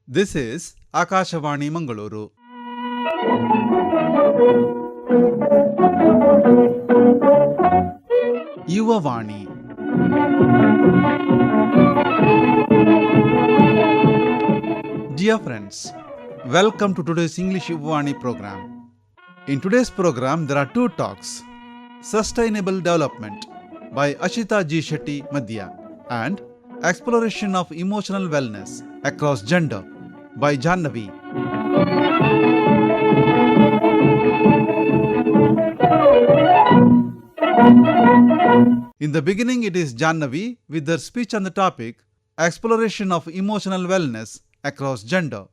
This is Akashavani Mangaluru. Yuvavani. Dear friends, welcome to today's English Yuvavani program. In today's program, there are two talks: Sustainable Development by Ashitha G. Shetty Madhya and Exploration of Emotional Wellness Across Gender by Jahnavi. In the beginning, it is Jahnavi with their speech on the topic Exploration of Emotional Wellness Across Gender.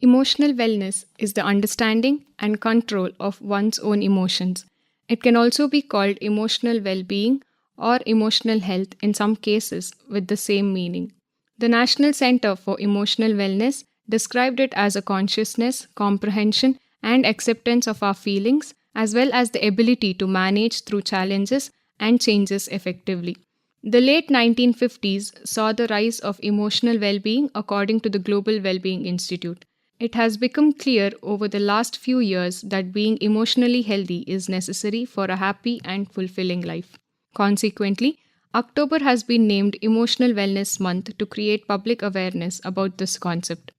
Emotional wellness is the understanding and control of one's own emotions. It can also be called emotional well-being or emotional health in some cases with the same meaning. The National Center for Emotional Wellness described it as a consciousness, comprehension, and acceptance of our feelings, as well as the ability to manage through challenges and changes effectively. The late 1950s saw the rise of emotional well-being according to the Global Wellbeing Institute. It has become clear over the last few years that being emotionally healthy is necessary for a happy and fulfilling life. Consequently, October has been named Emotional Wellness Month to create public awareness about this concept.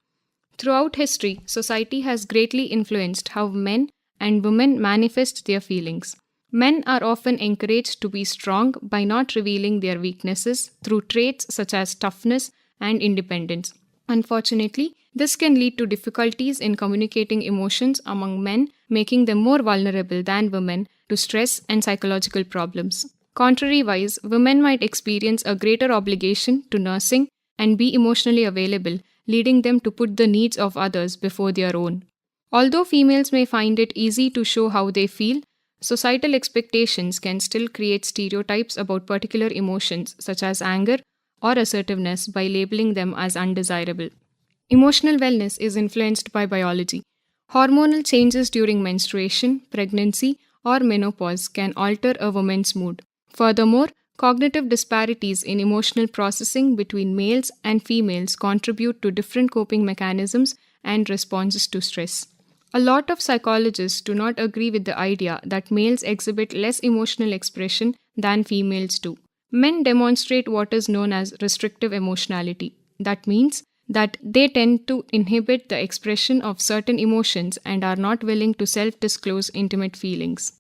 Throughout history, society has greatly influenced how men and women manifest their feelings. Men are often encouraged to be strong by not revealing their weaknesses through traits such as toughness and independence. Unfortunately, this can lead to difficulties in communicating emotions among men, making them more vulnerable than women to stress and psychological problems. Contrariwise, women might experience a greater obligation to nursing and be emotionally available, leading them to put the needs of others before their own. Although females may find it easy to show how they feel, societal expectations can still create stereotypes about particular emotions such as anger or assertiveness by labeling them as undesirable. Emotional wellness is influenced by biology. Hormonal changes during menstruation, pregnancy, or menopause can alter a woman's mood. Furthermore, cognitive disparities in emotional processing between males and females contribute to different coping mechanisms and responses to stress. A lot of psychologists do not agree with the idea that males exhibit less emotional expression than females do. Men demonstrate what is known as restrictive emotionality. That means that they tend to inhibit the expression of certain emotions and are not willing to self-disclose intimate feelings.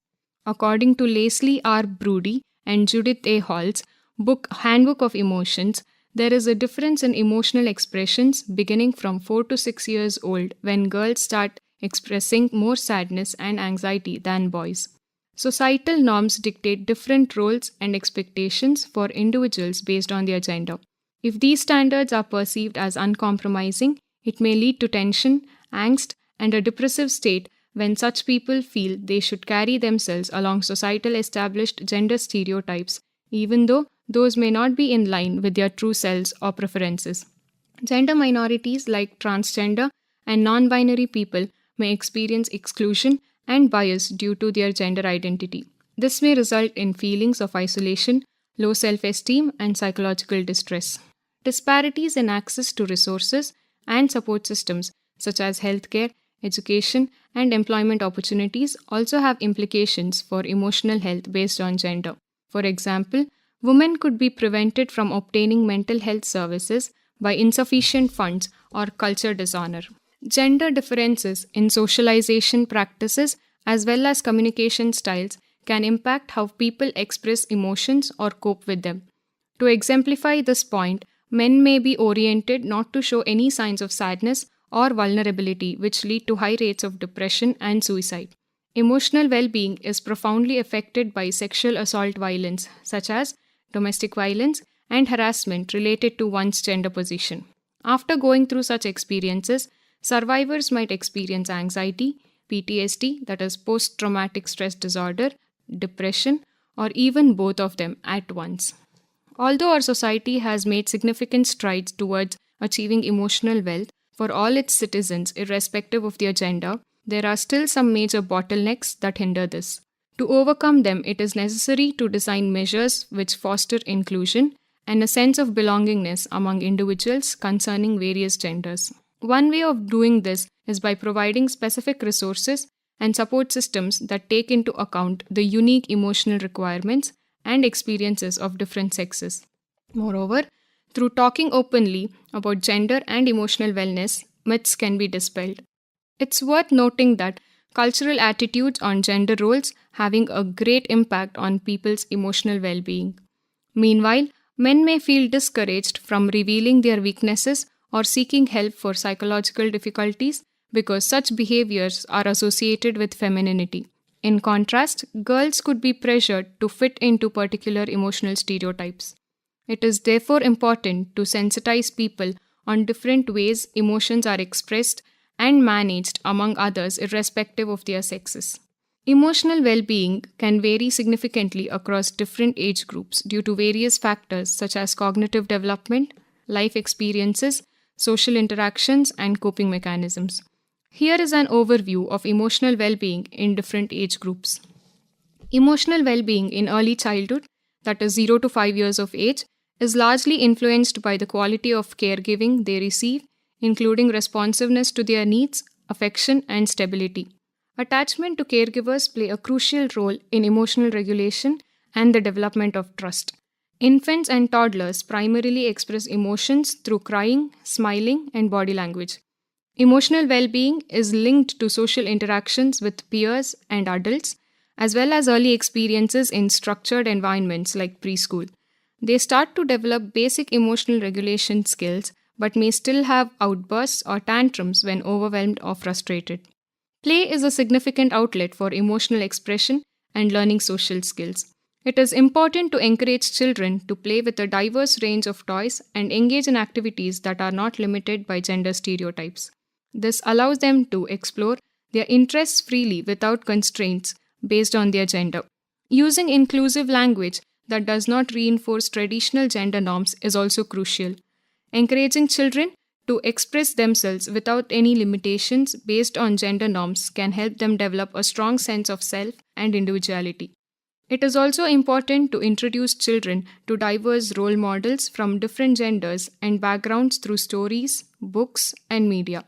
According to Leslie R. Brody and Judith A. Hall's book Handbook of Emotions, there is a difference in emotional expressions beginning from 4 to 6 years old when girls start expressing more sadness and anxiety than boys. Societal norms dictate different roles and expectations for individuals based on their gender. If these standards are perceived as uncompromising, it may lead to tension, angst, and a depressive state when such people feel they should carry themselves along societal established gender stereotypes, even though those may not be in line with their true selves or preferences. Gender minorities like transgender and non-binary people may experience exclusion and bias due to their gender identity. This may result in feelings of isolation, low self-esteem, and psychological distress. Disparities in access to resources and support systems such as healthcare, education, and employment opportunities also have implications for emotional health based on gender. For example, women could be prevented from obtaining mental health services by insufficient funds or culture dishonor. Gender differences in socialization practices as well as communication styles can impact how people express emotions or cope with them. To exemplify this point, men may be oriented not to show any signs of sadness or vulnerability, which lead to high rates of depression and suicide. Emotional well-being is profoundly affected by sexual assault violence, such as domestic violence and harassment related to one's gender position. After going through such experiences, survivors might experience anxiety, PTSD, that is post-traumatic stress disorder, depression, or even both of them at once. Although our society has made significant strides towards achieving emotional wealth for all its citizens, irrespective of their gender, there are still some major bottlenecks that hinder this. To overcome them, it is necessary to design measures which foster inclusion and a sense of belongingness among individuals concerning various genders. One way of doing this is by providing specific resources and support systems that take into account the unique emotional requirements and experiences of different sexes. Moreover, through talking openly about gender and emotional wellness, myths can be dispelled. It's worth noting that cultural attitudes on gender roles having a great impact on people's emotional well-being. Meanwhile, men may feel discouraged from revealing their weaknesses or seeking help for psychological difficulties because such behaviors are associated with femininity. In contrast, girls could be pressured to fit into particular emotional stereotypes. It is therefore important to sensitize people on different ways emotions are expressed and managed among others irrespective of their sexes. Emotional well-being can vary significantly across different age groups due to various factors such as cognitive development, life experiences, social interactions, and coping mechanisms. Here is an overview of emotional well-being in different age groups. Emotional well-being in early childhood, that is 0 to 5 years of age, is largely influenced by the quality of caregiving they receive, including responsiveness to their needs, affection, and stability. Attachment to caregivers play a crucial role in emotional regulation and the development of trust. Infants and toddlers primarily express emotions through crying, smiling, and body language. Emotional well-being is linked to social interactions with peers and adults, as well as early experiences in structured environments like preschool. They start to develop basic emotional regulation skills but may still have outbursts or tantrums when overwhelmed or frustrated. Play is a significant outlet for emotional expression and learning social skills. It is important to encourage children to play with a diverse range of toys and engage in activities that are not limited by gender stereotypes. This allows them to explore their interests freely without constraints based on their gender. Using inclusive language that does not reinforce traditional gender norms is also crucial. Encouraging children to express themselves without any limitations based on gender norms can help them develop a strong sense of self and individuality. It is also important to introduce children to diverse role models from different genders and backgrounds through stories, books, and media.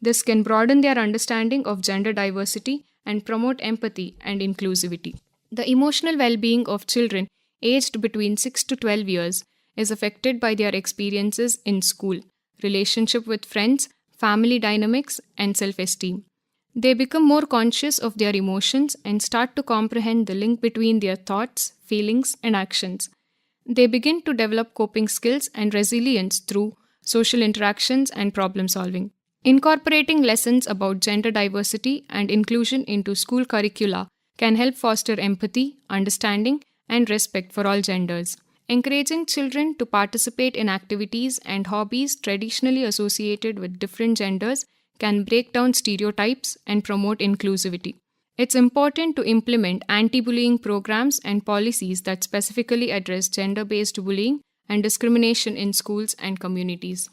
This can broaden their understanding of gender diversity and promote empathy and inclusivity. The emotional well-being of children aged between 6 to 12 years is affected by their experiences in school, relationship with friends, family dynamics, and self-esteem. They become more conscious of their emotions and start to comprehend the link between their thoughts, feelings, and actions. They begin to develop coping skills and resilience through social interactions and problem solving. Incorporating lessons about gender diversity and inclusion into school curricula can help foster empathy, understanding, and respect for all genders. Encouraging children to participate in activities and hobbies traditionally associated with different genders can break down stereotypes and promote inclusivity. It's important to implement anti-bullying programs and policies that specifically address gender-based bullying and discrimination in schools and communities.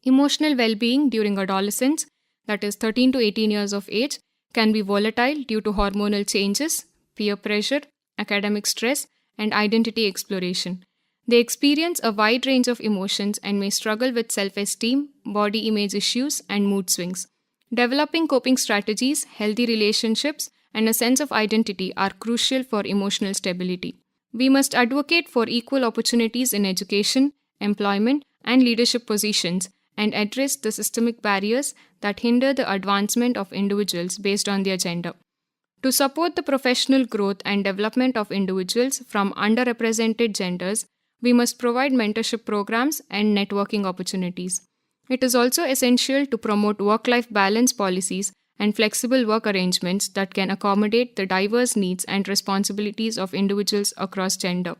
Emotional well-being during adolescence, that is 13 to 18 years of age, can be volatile due to hormonal changes, peer pressure, academic stress, and identity exploration. They experience a wide range of emotions and may struggle with self-esteem, body image issues, and mood swings. Developing coping strategies, healthy relationships, and a sense of identity are crucial for emotional stability. We must advocate for equal opportunities in education, employment, and leadership positions and address the systemic barriers that hinder the advancement of individuals based on their gender. To support the professional growth and development of individuals from underrepresented genders, we must provide mentorship programs and networking opportunities. It is also essential to promote work-life balance policies and flexible work arrangements that can accommodate the diverse needs and responsibilities of individuals across gender.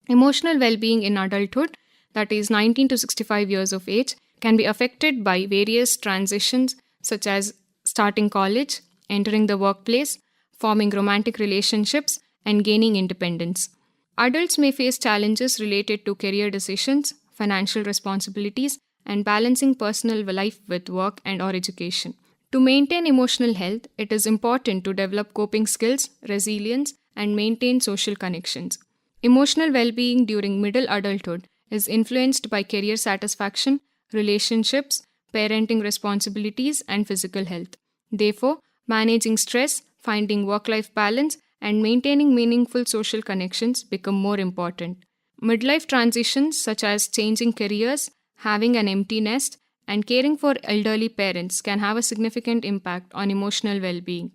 Emotional well-being in adulthood, that is 19 to 65 years of age, can be affected by various transitions such as starting college, entering the workplace, forming romantic relationships, and gaining independence. Adults may face challenges related to career decisions, financial responsibilities, and balancing personal life with work and or education. To maintain emotional health, it is important to develop coping skills, resilience, and maintain social connections. Emotional well-being during middle adulthood is influenced by career satisfaction, relationships, parenting responsibilities, and physical health. Therefore, managing stress, finding work-life balance, and maintaining meaningful social connections become more important. Midlife transitions such as changing careers, having an empty nest, and caring for elderly parents can have a significant impact on emotional well-being.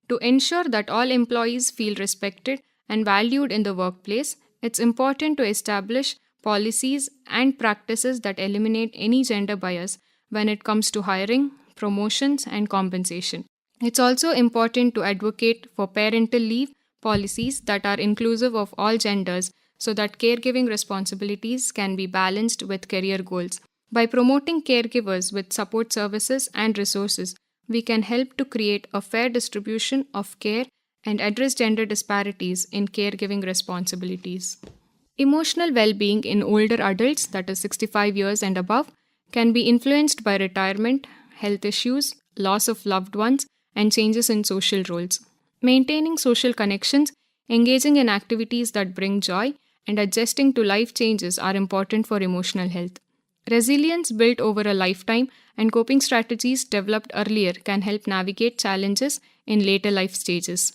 To ensure that all employees feel respected and valued in the workplace, it's important to establish policies and practices that eliminate any gender bias when it comes to hiring, promotions, and compensation. It's also important to advocate for parental leave policies that are inclusive of all genders so that caregiving responsibilities can be balanced with career goals. By promoting caregivers with support services and resources, we can help to create a fair distribution of care and address gender disparities in caregiving responsibilities. Emotional well being in older adults, that is 65 years and above, can be influenced by retirement, health issues, loss of loved ones, and changes in social roles. Maintaining social connections, engaging in activities that bring joy, and adjusting to life changes are important for emotional health. Resilience built over a lifetime and coping strategies developed earlier can help navigate challenges in later life stages.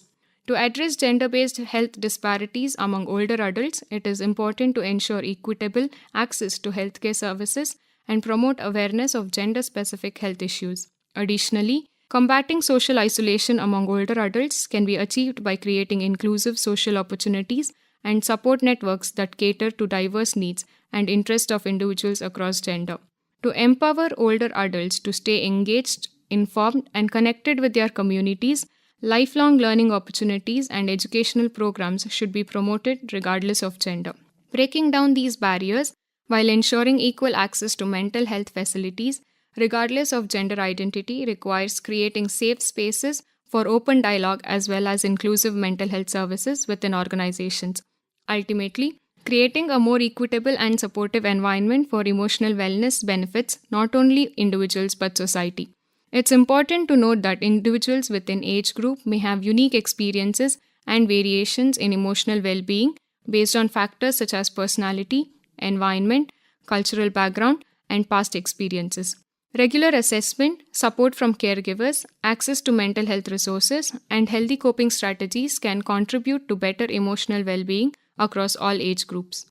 To address gender based health disparities among older adults, it is important to ensure equitable access to healthcare services and promote awareness of gender specific health issues. Additionally, combating social isolation among older adults can be achieved by creating inclusive social opportunities and support networks that cater to diverse needs and interests of individuals across gender. To empower older adults to stay engaged, informed, and connected with their communities, lifelong learning opportunities and educational programs should be promoted regardless of gender. Breaking down these barriers while ensuring equal access to mental health facilities, regardless of gender identity, requires creating safe spaces for open dialogue as well as inclusive mental health services within organizations. Ultimately, creating a more equitable and supportive environment for emotional wellness benefits not only individuals but society. It's important to note that individuals within age group may have unique experiences and variations in emotional well-being based on factors such as personality, environment, cultural background, and past experiences. Regular assessment, support from caregivers, access to mental health resources, and healthy coping strategies can contribute to better emotional well-being across all age groups.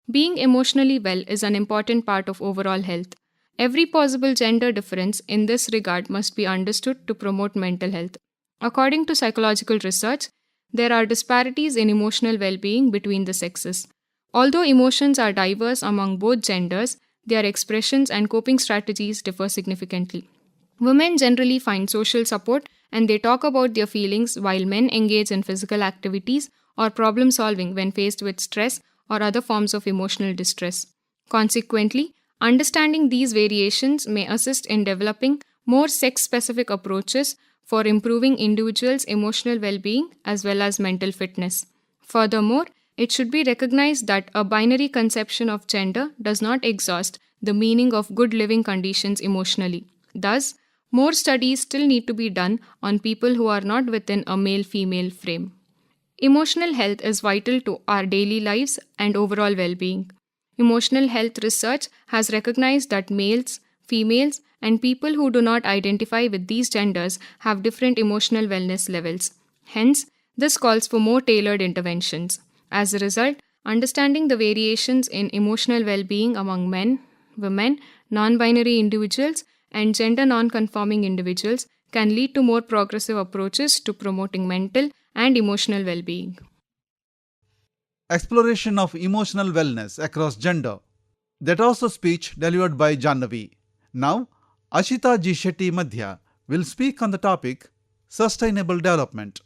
Being emotionally well is an important part of overall health. Every possible gender difference in this regard must be understood to promote mental health. According to psychological research, there are disparities in emotional well-being between the sexes. Although emotions are diverse among both genders, their expressions and coping strategies differ significantly. Women generally find social support and they talk about their feelings while men engage in physical activities or problem solving when faced with stress or other forms of emotional distress. Consequently, understanding these variations may assist in developing more sex-specific approaches for improving individuals' emotional well-being as well as mental fitness. Furthermore, it should be recognized that a binary conception of gender does not exhaust the meaning of good living conditions emotionally. Thus, more studies still need to be done on people who are not within a male-female frame. Emotional health is vital to our daily lives and overall well-being. Emotional health research has recognized that males, females, and people who do not identify with these genders have different emotional wellness levels. Hence, this calls for more tailored interventions. As a result, understanding the variations in emotional well-being among men, women, non-binary individuals, and gender non-conforming individuals can lead to more progressive approaches to promoting mental and emotional well-being. Exploration of emotional wellness across gender. That also speech delivered by Jahnavi. Now, Ashitha G. Shetty Madhya will speak on the topic Sustainable Development.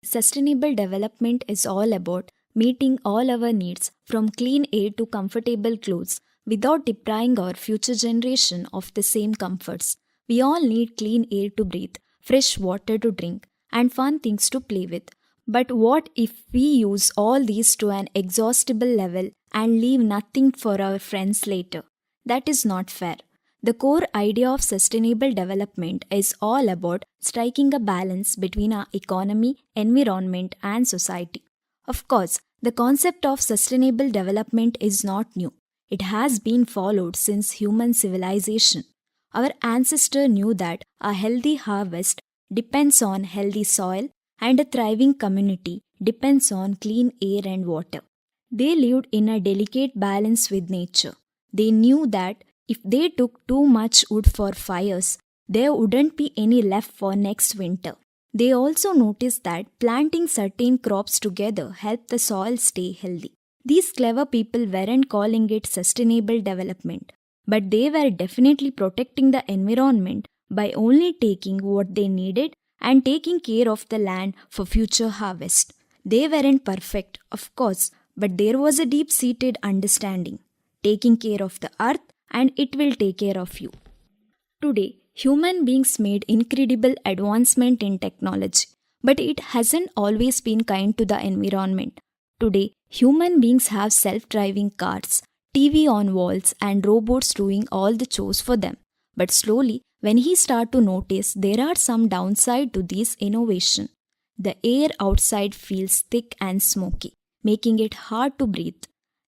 Sustainable development is all about meeting all our needs from clean air to comfortable clothes without depriving our future generation of the same comforts. We all need clean air to breathe, fresh water to drink, and fun things to play with. But what if we use all these to an exhaustible level and leave nothing for our friends later? That is not fair. The core idea of sustainable development is all about striking a balance between our economy, environment, and society. Of course, the concept of sustainable development is not new. It has been followed since human civilization. Our ancestors knew that a healthy harvest depends on healthy soil and a thriving community depends on clean air and water. They lived in a delicate balance with nature. They knew that if they took too much wood for fires, there wouldn't be any left for next winter. They also noticed that planting certain crops together helped the soil stay healthy. These clever people weren't calling it sustainable development, but they were definitely protecting the environment by only taking what they needed and taking care of the land for future harvest. They weren't perfect, of course, but there was a deep-seated understanding. Taking care of the earth and it will take care of you. Today, human beings made incredible advancement in technology, but it hasn't always been kind to the environment. Today, human beings have self-driving cars, TV on walls and robots doing all the chores for them. But slowly, when he started to notice there are some downside to this innovation. The air outside feels thick and smoky, making it hard to breathe.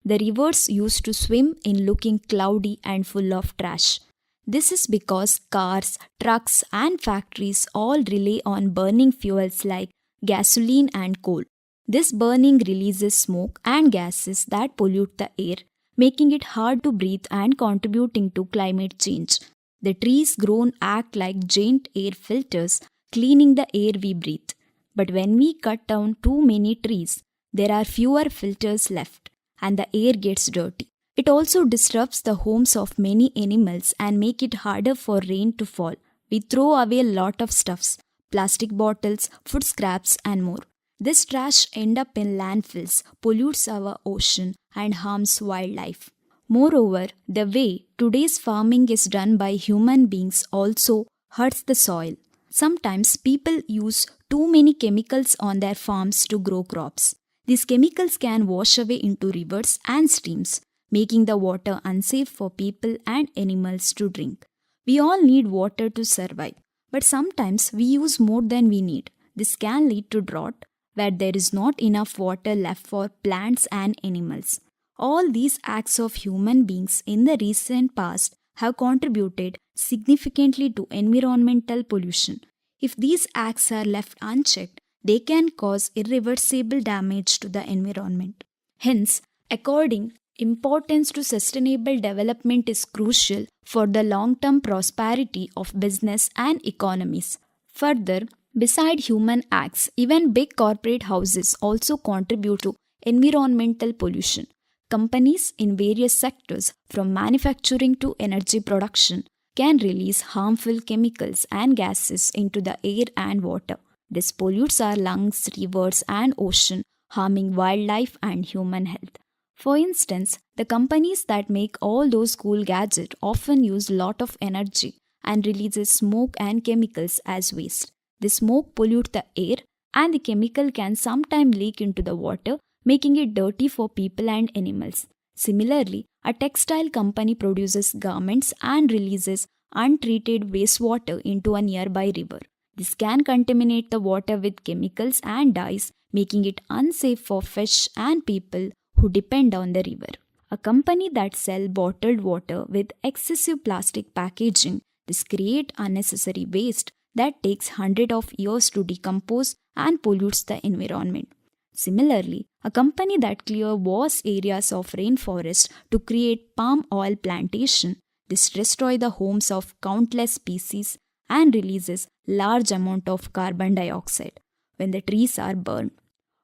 The rivers used to swim in looking cloudy and full of trash. This is because cars, trucks and factories all rely on burning fuels like gasoline and coal. This burning releases smoke and gases that pollute the air, making it hard to breathe and contributing to climate change. The trees grown act like giant air filters, cleaning the air we breathe. But when we cut down too many trees, there are fewer filters left and the air gets dirty. It also disrupts the homes of many animals and make it harder for rain to fall. We throw away a lot of stuffs, plastic bottles, food scraps and more. This trash ends up in landfills, pollutes our ocean and harms wildlife. Moreover, the way today's farming is done by human beings also hurts the soil. Sometimes people use too many chemicals on their farms to grow crops. These chemicals can wash away into rivers and streams, making the water unsafe for people and animals to drink. We all need water to survive, but sometimes we use more than we need. This can lead to drought, where there is not enough water left for plants and animals. All these acts of human beings in the recent past have contributed significantly to environmental pollution. If these acts are left unchecked, they can cause irreversible damage to the environment. Hence, according importance to sustainable development is crucial for the long-term prosperity of business and economies. Further, beside human acts, even big corporate houses also contribute to environmental pollution. Companies in various sectors, from manufacturing to energy production, can release harmful chemicals and gases into the air and water. This pollutes our lungs, rivers, and ocean, harming wildlife and human health. For instance, the companies that make all those cool gadgets often use a lot of energy and releases smoke and chemicals as waste. The smoke pollutes the air and the chemical can sometimes leak into the water, making it dirty for people and animals. Similarly, a textile company produces garments and releases untreated wastewater into a nearby river. This can contaminate the water with chemicals and dyes, making it unsafe for fish and people who depend on the river. A company that sells bottled water with excessive plastic packaging, this creates unnecessary waste that takes hundreds of years to decompose and pollutes the environment. Similarly, a company that clears vast areas of rainforest to create palm oil plantation, this destroys the homes of countless species and releases large amount of carbon dioxide when the trees are burned.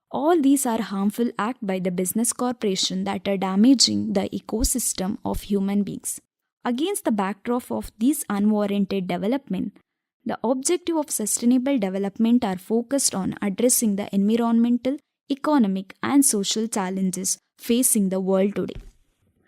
All these are harmful acts by the business corporation that are damaging the ecosystem of human beings. Against the backdrop of these unwarranted development, the objective of sustainable development are focused on addressing the environmental, economic and social challenges facing the world today.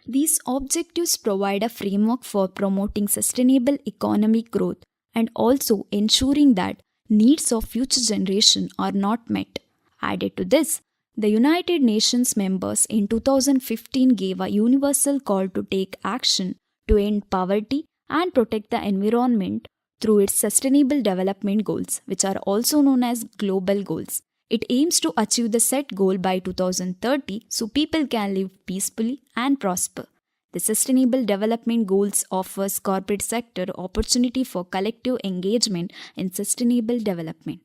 These objectives provide a framework for promoting sustainable economic growth and also ensuring that needs of future generations are not met. Added to this, the United Nations members in 2015 gave a universal call to take action to end poverty and protect the environment through its Sustainable Development Goals, which are also known as Global Goals. It aims to achieve the set goal by 2030 so people can live peacefully and prosper. The Sustainable Development Goals offers corporate sector opportunity for collective engagement in sustainable development.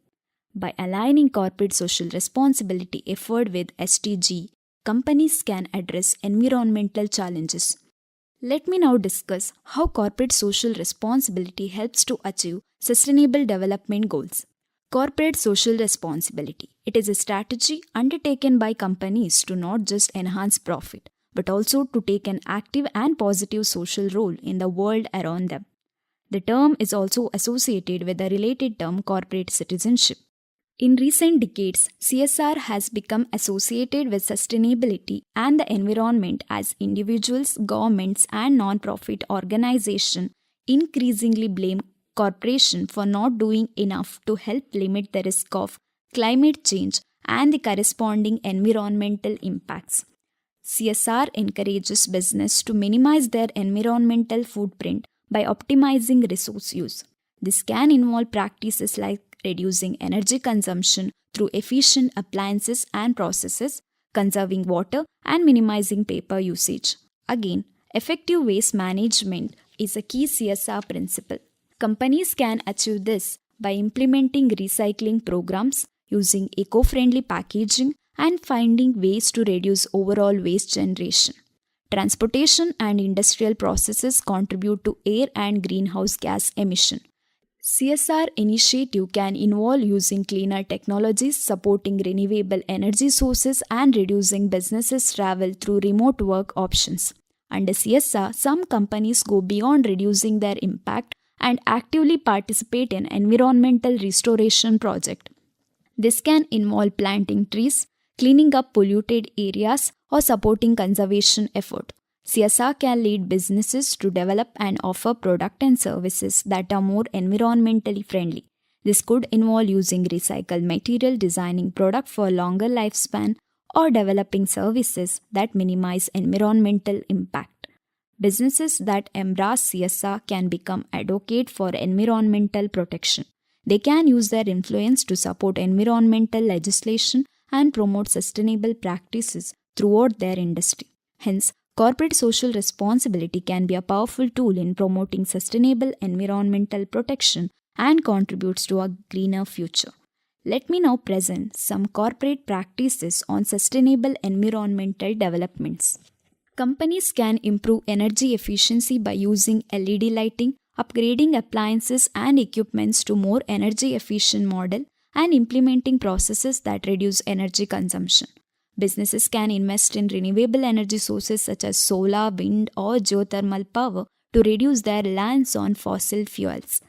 By aligning corporate social responsibility effort with SDG, companies can address environmental challenges. Let me now discuss how corporate social responsibility helps to achieve sustainable development goals. Corporate social responsibility. It is a strategy undertaken by companies to not just enhance profit, but also to take an active and positive social role in the world around them. The term is also associated with the related term corporate citizenship. In recent decades, CSR has become associated with sustainability and the environment as individuals, governments, and non-profit organizations increasingly blame corporations for not doing enough to help limit the risk of climate change and the corresponding environmental impacts. CSR encourages business to minimize their environmental footprint by optimizing resource use. This can involve practices like reducing energy consumption through efficient appliances and processes, conserving water, and minimizing paper usage. Again, effective waste management is a key CSR principle. Companies can achieve this by implementing recycling programs, using eco-friendly packaging, and finding ways to reduce overall waste generation. Transportation and industrial processes contribute to air and greenhouse gas emission. CSR initiative can involve using cleaner technologies, supporting renewable energy sources, and reducing businesses' travel through remote work options. Under CSR, some companies go beyond reducing their impact and actively participate in environmental restoration projects. This can involve planting trees, cleaning up polluted areas, or supporting conservation efforts. CSR can lead businesses to develop and offer products and services that are more environmentally friendly. This could involve using recycled material, designing products for longer lifespan, or developing services that minimize environmental impact. Businesses that embrace CSR can become advocates for environmental protection. They can use their influence to support environmental legislation and promote sustainable practices throughout their industry. Hence, corporate social responsibility can be a powerful tool in promoting sustainable environmental protection and contributes to a greener future. Let me now present some corporate practices on sustainable environmental developments. Companies can improve energy efficiency by using LED lighting, upgrading appliances and equipments to more energy efficient model, and implementing processes that reduce energy consumption. Businesses can invest in renewable energy sources such as solar, wind, or geothermal power to reduce their reliance on fossil fuels.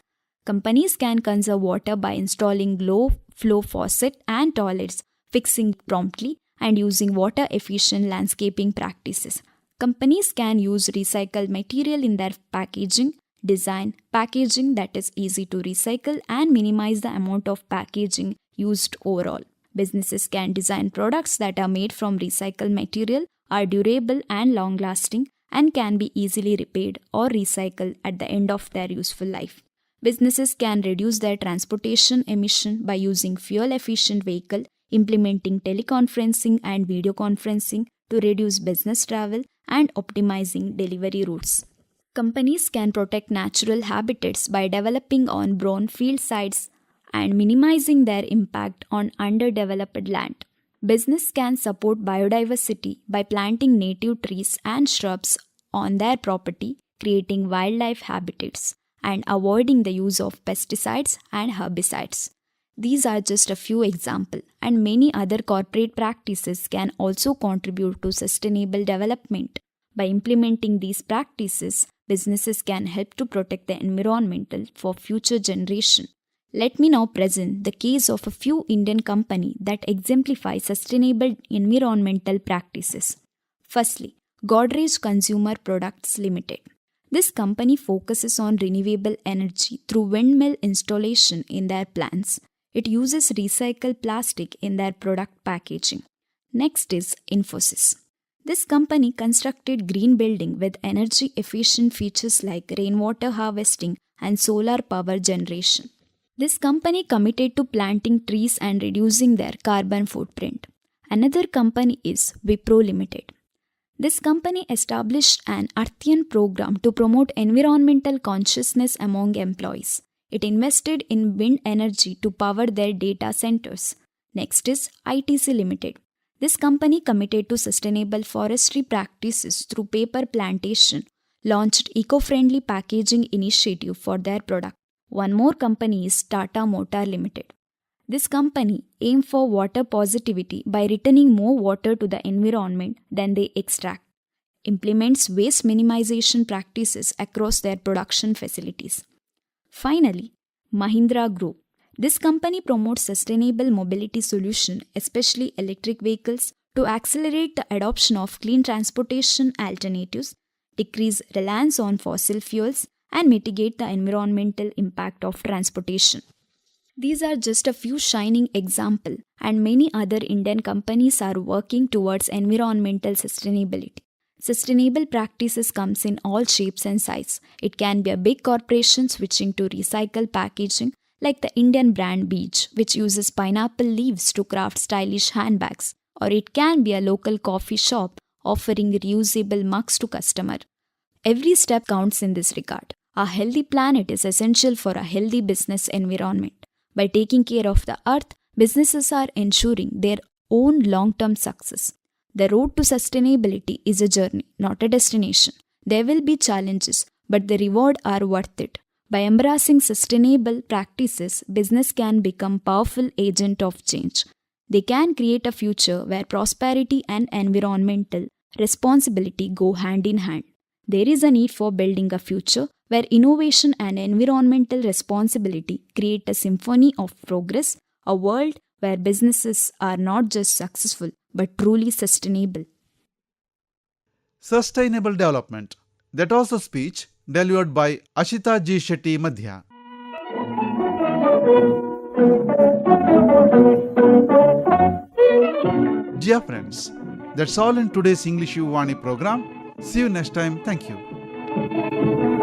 Companies can conserve water by installing low-flow faucets and toilets, fixing promptly, and using water-efficient landscaping practices. Companies can use recycled material in their packaging, design packaging that is easy to recycle, and minimize the amount of packaging used overall. Businesses can design products that are made from recycled material, are durable and long-lasting, and can be easily repaired or recycled at the end of their useful life. Businesses can reduce their transportation emission by using fuel-efficient vehicles, implementing teleconferencing and video conferencing to reduce business travel, and optimizing delivery routes. Companies can protect natural habitats by developing on brownfield sites and minimizing their impact on underdeveloped land. Business can support biodiversity by planting native trees and shrubs on their property, creating wildlife habitats, and avoiding the use of pesticides and herbicides. These are just a few examples, and many other corporate practices can also contribute to sustainable development. By implementing these practices, businesses can help to protect the environment for future generations. Let me now present the case of a few Indian companies that exemplify sustainable environmental practices. Firstly, Godrej Consumer Products Limited. This company focuses on renewable energy through windmill installation in their plants. It uses recycled plastic in their product packaging. Next is Infosys. This company constructed green building with energy efficient features like rainwater harvesting and solar power generation. This company committed to planting trees and reducing their carbon footprint. Another company is Wipro Limited. This company established an Earthian program to promote environmental consciousness among employees. It invested in wind energy to power their data centers. Next is ITC Limited. This company committed to sustainable forestry practices through paper plantation, launched eco-friendly packaging initiative for their product. One more company is Tata Motor Limited. This company aims for water positivity by returning more water to the environment than they extract, implements waste minimization practices across their production facilities. Finally, Mahindra Group. This company promotes sustainable mobility solutions, especially electric vehicles, to accelerate the adoption of clean transportation alternatives, decrease reliance on fossil fuels, and mitigate the environmental impact of transportation. These are just a few shining examples, and many other Indian companies are working towards environmental sustainability. Sustainable practices comes in all shapes and sizes. It can be a big corporation switching to recycled packaging like the Indian brand Beach, which uses pineapple leaves to craft stylish handbags, or it can be a local coffee shop offering reusable mugs to customers. Every step counts in this regard. A healthy planet is essential for a healthy business environment. By taking care of the earth, businesses are ensuring their own long-term success. The road to sustainability is a journey, not a destination. There will be challenges, but the rewards are worth it. By embracing sustainable practices, business can become a powerful agent of change. They can create a future where prosperity and environmental responsibility go hand in hand. There is a need for building a future where innovation and environmental responsibility create a symphony of progress, a world where businesses are not just successful but truly sustainable. Sustainable development. That was a speech delivered by Ashitha G. Shetty Madhya. Dear friends, that's all in today's English Yuvavani program. See you next time. Thank you.